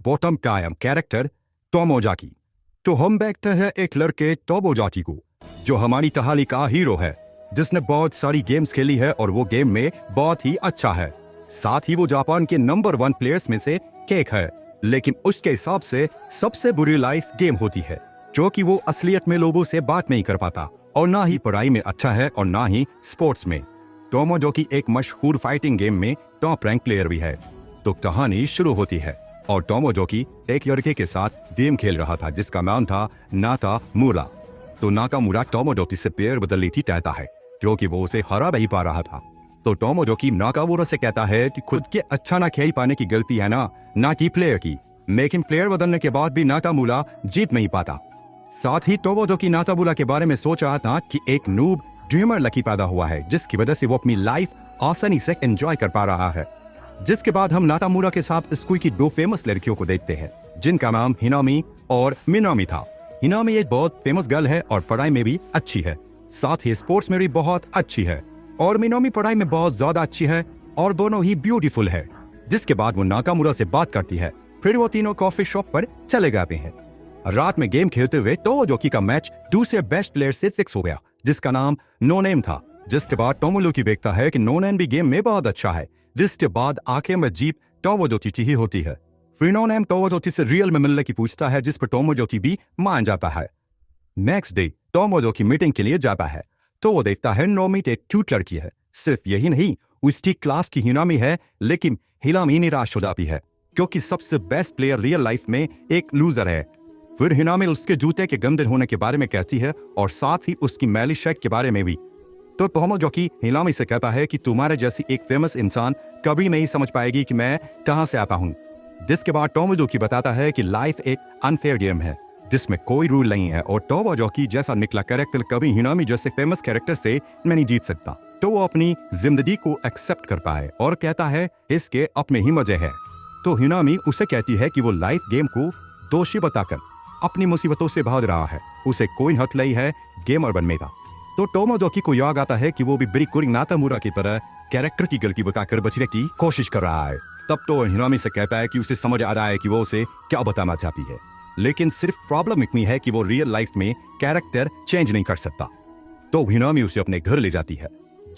Bottom time character टोमोजाकी। तो हम देखते हैं एक लड़के टोमोजाकी को, जो हमारी कहानी का हीरो है, जिसने बहुत सारी गेम्स खेली है और वो गेम में बहुत ही अच्छा है। साथ ही वो जापान के नंबर 1 प्लेयर्स में से एक है। लेकिन उसके हिसाब से सबसे बुरी लाइफ गेम होती है, जो कि वो असलियत में लोगों से बात नहीं कर पाता और ना ही पढ़ाई में अच्छा है और ना ही स्पोर्ट्स में। टोमोजाकी एक मशहूर फाइटिंग गेम में टॉप रैंक प्लेयर भी है। तो कहानी शुरू होती है और टोमोजाकी एक लड़के के साथ गेम खेल रहा था जिसका नाम था नाकामुरा। तो नाकामुरा टोमोजाकी से पेयर बदलनी थी चाहता है, क्योंकि वो उसे हरा नहीं पा रहा था। तो टोमोजाकी नाकामुरा से कहता है कि खुद के अच्छा ना खेल पाने की गलती है ना कि प्लेयर की। लेकिन प्लेयर बदलने के बाद भी नाकामुरा जीत नहीं पाता। साथ ही टोमोजाकी नाकामुरा के बारे में सोच रहा था कि एक नूब ड्रीमर लकी पैदा हुआ है, जिसकी वजह से वो अपनी लाइफ आसानी से एंजॉय कर पा रहा है। जिसके बाद हम नाकामुरा के साथ स्कूल की 2 फेमस लड़कियों को देखते हैं, जिनका नाम हिनामी और मिनामी था। हिनामी एक बहुत फेमस गर्ल है और पढ़ाई में भी अच्छी है, साथ ही स्पोर्ट्स में भी बहुत अच्छी है, और मिनामी पढ़ाई में बहुत ज्यादा अच्छी है और दोनों ही ब्यूटीफुल है। जिसके बाद वो नाकामुरा से बात करती है, फिर वो तीनों कॉफी शॉप पर चले जाते हैं। रात में गेम खेलते हुए टोमोजाकी का मैच दूसरे बेस्ट प्लेयर से फिक्स हो गया, जिसका नाम नोनेम था। जिसके बाद टोमोजाकी देखता है कि नोनेम भी गेम में बहुत अच्छा है। जिसके बाद आखिर में जीत टोमोजाकी ही होती है। फिर नोनेम टोमोजाकी से रियल में मिलने की पूछता है, जिस पर टोमोजाकी भी मान जाता है। नेक्स्ट डे टोमोजाकी मीटिंग के लिए जाता है, तो वो देखता है नोमी एक क्यूट लड़की है। सिर्फ यही नहीं, उसकी क्लास की हिनामी है, लेकिन हिनामी निराश हो जाती है क्योंकि सबसे बेस्ट प्लेयर रियल लाइफ में एक लूजर है। फिर हिनामी उसके जूते के गंदे होने के बारे में कहती है और साथ ही उसकी मैली शर्ट के बारे में भी। तो टोमोजाकी हिनामी से कहता है कि तुम्हारे जैसी एक फेमस इंसान कभी नहीं समझ पाएगी कि मैं कहां से आता हूं। जिसके बाद टोमोजाकी बताता है कि लाइफ एक अनफेयर गेम है जिसमें कोई रूल नहीं है और टोमोजाकी जैसा निकला कैरेक्टर कभी हिनामी जैसे फेमस कैरेक्टर से नहीं जीत सकता। तो वो अपनी जिंदगी को एक्सेप्ट कर पाए और कहता है इसके अपने ही मजे है। तो हिनामी उसे कहती है कि वो लाइफ गेम को दोषी बताकर अपनी मुसीबतों से भाग रहा है, उसे कोई हक नहीं है गेमर बनने का। तो टोमोजाकी को याद आता है कि वो भी बिल्कुल नाकामुरा की तरह कैरेक्टर की गलती बताकर बचने की कोशिश कर रहा है। तब तो हिनामी से कहता है कि उसे समझ आ रहा है कि वो उसे क्या बताना चाहती है, लेकिन सिर्फ प्रॉब्लम इतनी है कि वो रियल लाइफ में कैरेक्टर चेंज नहीं कर सकता। तो हिनामी उसे अपने घर ले जाती है।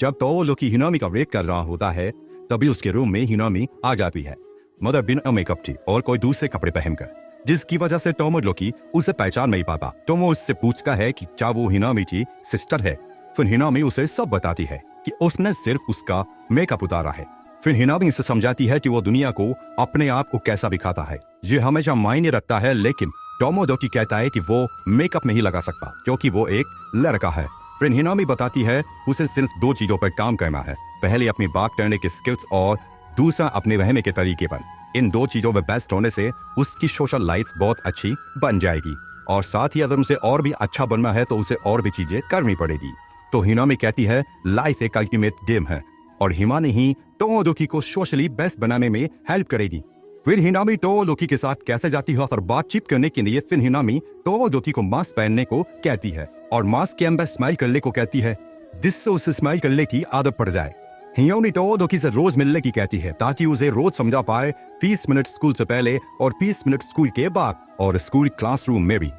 जब टोमोजाकी हिनामी का वेट कर रहा होता है, तभी उसके रूम में हिनामी आ जाती है, मगर बिना मेकअप थी और कोई दूसरे कपड़े पहनकर, जिसकी वजह से टोमोजाकी उसे पहचान नहीं पाता। तो वो उससे पूछता है कि क्या वो हिनामी की सिस्टर है। फिर हिनामी उसे सब बताती है कि उसने सिर्फ उसका मेकअप उतारा है। फिर हिनामी उसे समझाती है कि वो दुनिया को अपने आप को कैसा दिखाता है, ये हमेशा मायने रखता है, लेकिन टोमोजाकी कहता है कि वो मेकअप नहीं लगा सकता क्योंकि वो एक लड़का है। फिर हिनामी बताती है उसे सिर्फ 2 चीजों पर काम करना है, पहले अपनी बात करने की स्किल्स और दूसरा अपने रहने के तरीके पर। इन 2 चीजों में बेस्ट होने से उसकी सोशल लाइफ बहुत अच्छी बन जाएगी और साथ ही अगर उसे और भी अच्छा बनना है तो उसे और भी चीजें करनी पड़ेगी। तो हिनामी कहती है लाइफ एक अल्टीमेट गेम है और हिमानी ही टोमोजाकी को सोशली बेस्ट बनाने में हेल्प करेगी। फिर हिनामी टोमोजाकी के साथ कैसे जाती है और बातचीत करने के लिए फिर हिनामी टोमोजाकी को मास्क पहनने को कहती है और मास्क के अंदर स्माइल करने को कहती है, जिससे उसे स्माइल करने की आदत पड़ जाए। हिनामी टोमोजाकी से रोज मिलने की कहती है ताकि उसे रोज समझा पाए 30 मिनट स्कूल से पहले और 30 मिनट स्कूल के बाद और स्कूल क्लासरूम में भी।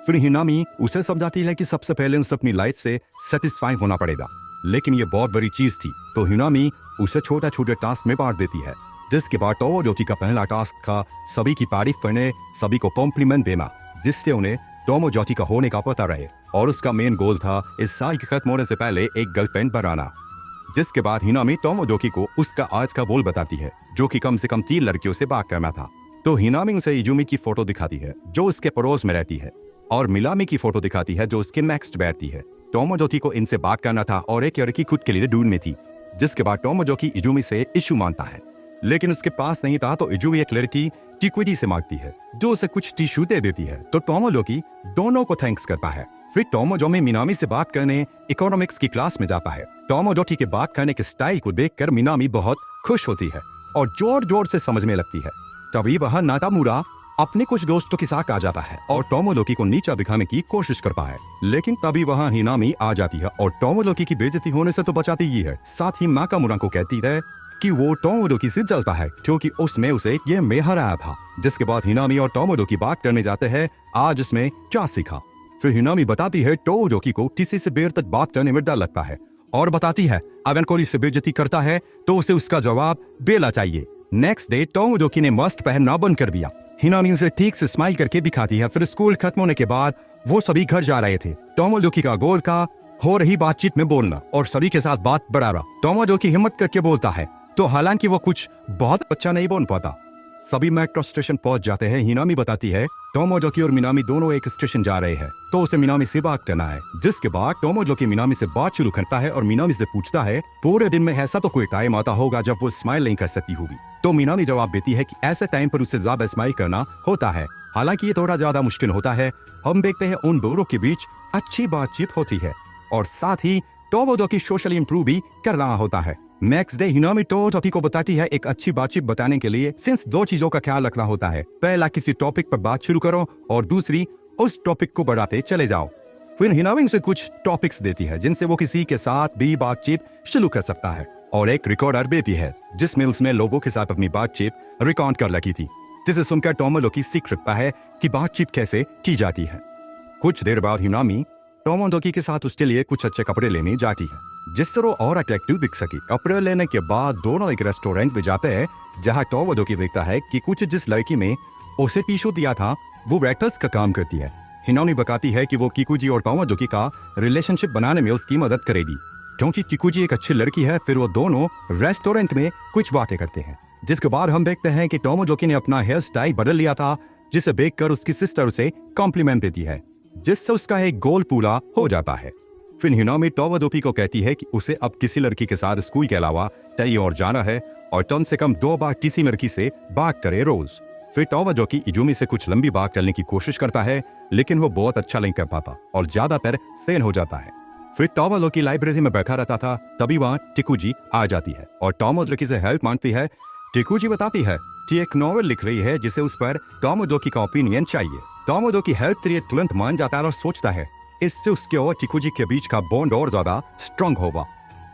फिर हिनामी उसे समझाती है कि सबसे पहले उसे अपनी लाइफ से सेटिस्फाई होना पड़ेगा, लेकिन ये बहुत बड़ी चीज थी। तो हिनामी उसे छोटा छोटे टास्क में बांट देती है, जिसके बाद टोमोजाकी का पहला टास्क था सभी की तारीफ करने, सभी को कॉम्प्लीमेंट देना, जिससे उन्हें टोमोजाकी का होने का पता रहे। और उसका मेन गोल था इस साल के खत्म होने से पहले एक गर्लफ्रेंड बनाना। जिसके बाद हिनामी टोमोजाकी को उसका आज का गोल बताती है, जो कि कम से कम 3 लड़कियों से बात करना था। तो हिनामी उसे इजुमी की फोटो दिखाती है जो उसके पड़ोस में रहती है और मिलामी की फोटो दिखाती है जो उसके नेक्स्ट बैठती है। टोमोजाकी को इनसे बात करना था और एक लड़की खुद के लिए ढूंढनी थी। जिसके बाद टोमोजाकी इजुमी से इशू मांगता है, लेकिन उसके पास नहीं था। तो इजुमी एक लड़की टिक्विटी से मांगती है जो उसे कुछ टिश्यू दे देती है। तो टोमोजाकी दोनों को थैंक्स करता है। फिर टोमोजाकी मिनामी से बात करने इकोनॉमिक्स की क्लास में जाता है। टोमोजाकी के बात करने के स्टाइल को देखकर मिनामी बहुत खुश होती है और जोर जोर से समझने लगती है। तभी वह नाकामुरा अपने कुछ दोस्तों के साथ आ जाता है और टोमोजाकी को नीचा दिखाने की कोशिश करता है, लेकिन तभी वहाँ हिनामी आ जाती है और टोमोजाकी की बेइज्जती होने से तो बचाती ही है। साथ ही नाकामुरा को कहती है कि वो टोमोडोकी से जलता है क्योंकि उसमें उसे गेम में हराया था। जिसके बाद हिनामी और टोमोडोकी बात करने जाते हैं आज उसमें क्या सीखा। फिर हिनामी बताती है टोमोडोकी को किसी से देर तक बात करने में डर लगता है और बताती है अगर कोई से बेइज्जती करता है तो उसे उसका जवाब देना चाहिए। नेक्स्ट डे टोमोडोकी ने मास्क पहनना बंद कर दिया। हिनामी उसे ठीक से स्माइल करके दिखाती है। फिर स्कूल खत्म होने के बाद वो सभी घर जा रहे थे। टोमोडोकी का गोल था हो रही बातचीत में बोलना और सभी के साथ बात बढ़ाना। टोमोडोकी हिम्मत करके बोलता है तो हालांकि वो कुछ बहुत अच्छा नहीं बोल पाता। सभी मेट्रो स्टेशन पहुंच जाते हैं। हिनामी बताती है टोमोडोकी और मिनामी दोनों एक स्टेशन जा रहे हैं तो उसे मिनामी से बात करना है। जिसके बाद टोमोडोकी मिनामी से बात शुरू करता है और मिनामी से पूछता है पूरे दिन में ऐसा तो कोई टाइम आता होगा जब वो स्माइल नहीं कर सकती होगी। तो मिनामी जवाब देती है कि ऐसे टाइम पर उसे ज्यादा स्माइल करना होता है, हालांकि ये थोड़ा ज्यादा मुश्किल होता है। हम देखते हैं उन दोनों के बीच अच्छी बातचीत होती है और साथ ही टोमोडोकी सोशली इंप्रूव भी कर रहा होता है। नेक्स्ट डे हिनामी टोमोडोकी को बताती है एक अच्छी बातचीत बताने के लिए सिंस 2 चीजों का ख्याल रखना होता है। पहला किसी टॉपिक पर बात शुरू करो और दूसरी उस टॉपिक को बढ़ाते चले जाओ। फिर हिनामी उसे कुछ टॉपिक्स देती है जिनसे वो किसी के साथ भी बातचीत शुरू कर सकता है और एक रिकॉर्डर भी है जिसमें उसने लोगों के साथ अपनी बातचीत रिकॉर्ड कर रखी थी, जिसे सुनकर टोमोडोकी सीख सकता है कि बातचीत कैसे की जाती है। कुछ देर बाद हिनामी टोमोडोकी के साथ उसके लिए कुछ अच्छे कपड़े लेने जाती है जिससे वो और अट्रैक्टिव दिख सके। कपड़े लेने के बाद दोनों एक रेस्टोरेंट में जाते हैं जहाँ टोमोडोकी देखता है कि कुछ जिस लड़की में उसे टीशू दिया था वो वेटर्स का काम करती है। हिनामी बताती है कि वो किकुजी और टोमोडोकी का रिलेशनशिप बनाने में उसकी मदद करेगी क्योंकि किकुजी एक अच्छी लड़की है। फिर वो दोनों रेस्टोरेंट में कुछ बातें करते हैं जिसके बाद हम देखते हैं कि टोमोडोकी ने अपना हेयर स्टाइल बदल लिया था जिसे देखकर उसकी सिस्टर उसे कॉम्प्लीमेंट देती है जिससे उसका एक गोल पूरा हो जाता है। फिर हिनामी टोमोडोकी को कहती है कि उसे अब किसी लड़की के साथ स्कूल के अलावा कहीं और जाना है और कम से कम 2 बार किसी लड़की से बात करे रोज। फिर टोमोडोकी इजुमी से कुछ लंबी बात करने की कोशिश करता है लेकिन वो बहुत अच्छा नहीं कर पाता और ज्यादातर सेन हो जाता है। फिर टोमोडोकी लाइब्रेरी में बैठा रहता था तभी वहाँ टिकुजी आ जाती है और टोमोडोकी से हेल्प मांगती है। टिकुजी बताती है कि एक नॉवेल लिख रही है जिसे उस पर टोमोडोकी का ओपिनियन चाहिए। टोमोडोकी हेल्प के लिए तुरंत मान जाता है और सोचता है इससे उसके और टिकुजी के बीच का बॉन्ड और ज्यादा स्ट्रांग होगा।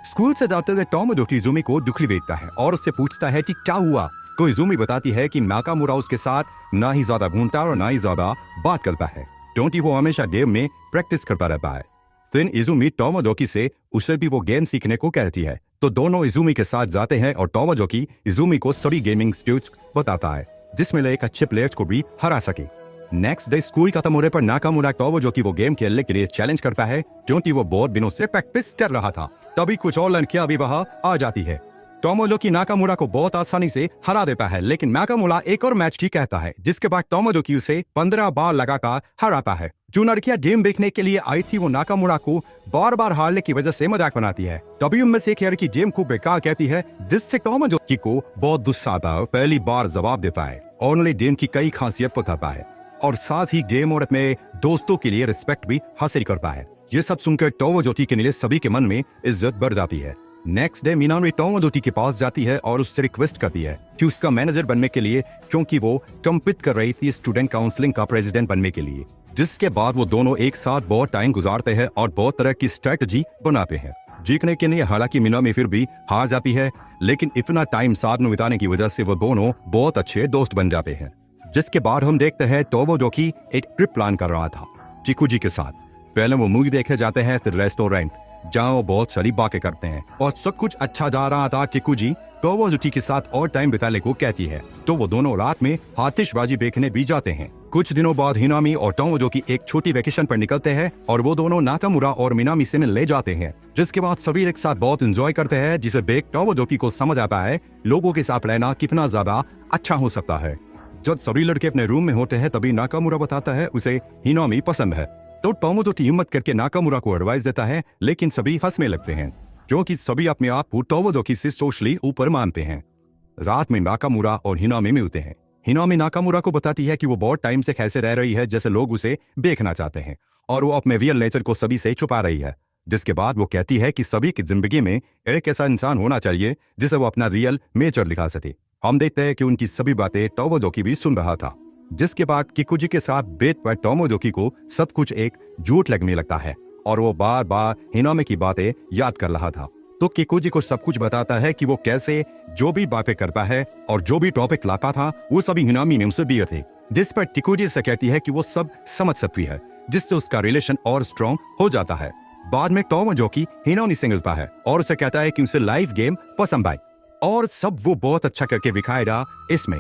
स्कूल से जाते हुए टोमोडोकी इजुमी को दुखी देखता है और उससे पूछता है कि क्या हुआ। तो इजुमी बताती है कि नाकामुरा उसके साथ ना ही ज्यादा घूमता और ना ही ज्यादा बात करता है क्योंकि वो हमेशा गेम में प्रैक्टिस करता रहता है। फिर इजुमी टोमोडोकी से उसे भी वो गेम सीखने को कहती है तो दोनों इजुमी के साथ जाते हैं और टोमोडोकी इजुमी को सभी गेमिंग स्किल्स बताता है जिसमें एक अच्छे प्लेयर्स को भी हरा सके। नेक्स्ट डे स्कूल खत्म होने पर नाकामुरा टोमोडोकी वो गेम खेलने के लिए चैलेंज करता है क्योंकि वो बहुत दिनों से प्रैक्टिस कर रहा था। तभी कुछ और लड़कियां भी वहां आ जाती है। टोमोडोकी नाकामुरा को बहुत आसानी से हरा देता है लेकिन नाकामुरा एक और मैच की कहता है जिसके बाद टोमोडोकी उसे 15 बार लगाकर हराता है। जो लड़कियां गेम देखने के लिए आई थी वो नाकामुरा को बार बार हारने की वजह से मजाक बनाती है। तभी उनमें से एक लड़की गेम को बेकार कहती है जिससे टोमोडोकी को बहुत गुस्सा आता है। पहली बार जवाब देता है और उन्हें गेम की कई खासियत बताता है और साथ ही गेम और अपने दोस्तों के लिए रिस्पेक्ट भी हासिल करता है। ये सब सुनकर टोमोडोकी के लिए सभी के मन में इज्जत बढ़ जाती है। नेक्स्ट डे मिनामी टोमोडोकी के पास जाती है और उससे रिक्वेस्ट करती है कि उसका मैनेजर बनने के लिए क्योंकि वो कम्पीट कर रही थी स्टूडेंट काउंसलिंग का प्रेसिडेंट बनने के लिए। जिसके बाद वो दोनों एक साथ बहुत टाइम गुजारते हैं और बहुत तरह की स्ट्रेटजी बनाते हैं जीतने के लिए। हालांकि मिनामी फिर भी हार जाती है लेकिन इतना टाइम साथ में बिताने की वजह से वो दोनों बहुत अच्छे दोस्त बन जाते हैं। जिसके बाद हम देखते हैं टोमोडोकी एक ट्रिप प्लान कर रहा था चिकुजी के साथ। पहले वो मूवी देखे जाते हैं फिर रेस्टोरेंट जहाँ वो बहुत सारी बातें करते हैं और सब कुछ अच्छा जा रहा था। चिकुजी टोमोडोकी के साथ और टाइम बिताने को कहती है तो वो दोनों रात में आतिशबाजी देखने भी जाते हैं। कुछ दिनों बाद हिनामी और टोमोडोकी एक छोटी वेकेशन पर निकलते हैं और वो दोनों नाकामुरा और मिनामी से मिलने जाते हैं। जिसके बाद सभी एक साथ बहुत एंजॉय करते हैं जिसे देख टोमोडोकी को समझ आता है लोगों के साथ रहना कितना ज्यादा अच्छा हो सकता है। जब सभी लड़के अपने रूम में होते हैं तभी नाकामुरा बताता है उसे हिनामी पसंद है तो टोमोडोकी हिम्मत करके नाकामुरा को एडवाइस देता है लेकिन सभी हंसने लगते हैं क्योंकि सभी अपने आप को टोमोडोकी से सोशली ऊपर मानते हैं। रात में नाकामुरा और हिनामी मिलते हैं। हिनामी नाकामुरा को बताती है कि वो बहुत टाइम से कैसे रह रही है जैसे लोग उसे देखना चाहते हैं और वो अपने रियल नेचर को सभी से छुपा रही है। जिसके बाद वो कहती है कि सभी की जिंदगी में एक ऐसा इंसान होना चाहिए जिसे वो अपना रियल नेचर दिखा सके। हम देखते हैं कि उनकी सभी बातें टोमोडोकी भी सुन रहा था। जिसके बाद किकुजी के साथ बेड पर टोमोडोकी को सब कुछ एक झूठ लगने लगता है और वो बार बार हिनामी की बातें याद कर रहा था। तो किकुजी को सब कुछ बताता है कि वो कैसे जो भी बातें करता है और जो भी टॉपिक लाता था वो सभी हिनामी ने उसे दिए थे, जिस पर किकुजी से कहती है कि वो सब समझ सकती है, जिससे उसका रिलेशन और स्ट्रॉन्ग हो जाता है। बाद में टोमोजाकी हिनामी से मिलता है और उसे कहता है कि उसे लाइव गेम पसंद आए और सब वो बहुत अच्छा करके दिखाएगा इसमें,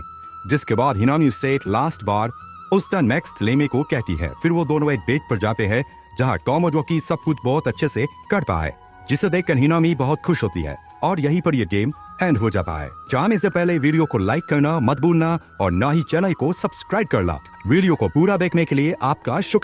जिसके बाद हिनामी उससे एक लास्ट बार उसका नेक्स्ट लेने को कहती है। फिर वो दोनों एक डेट पर जाते हैं जहाँ टोमोजाकी सब कुछ बहुत अच्छे से करता है, जिसे देखकर हिनामी बहुत खुश होती है और यहीं पर ये गेम एंड हो जाता है। जाने से पहले वीडियो को लाइक करना मत भूलना और ना ही चैनल को सब्सक्राइब करना। वीडियो को पूरा देखने के लिए आपका शुक्रिया।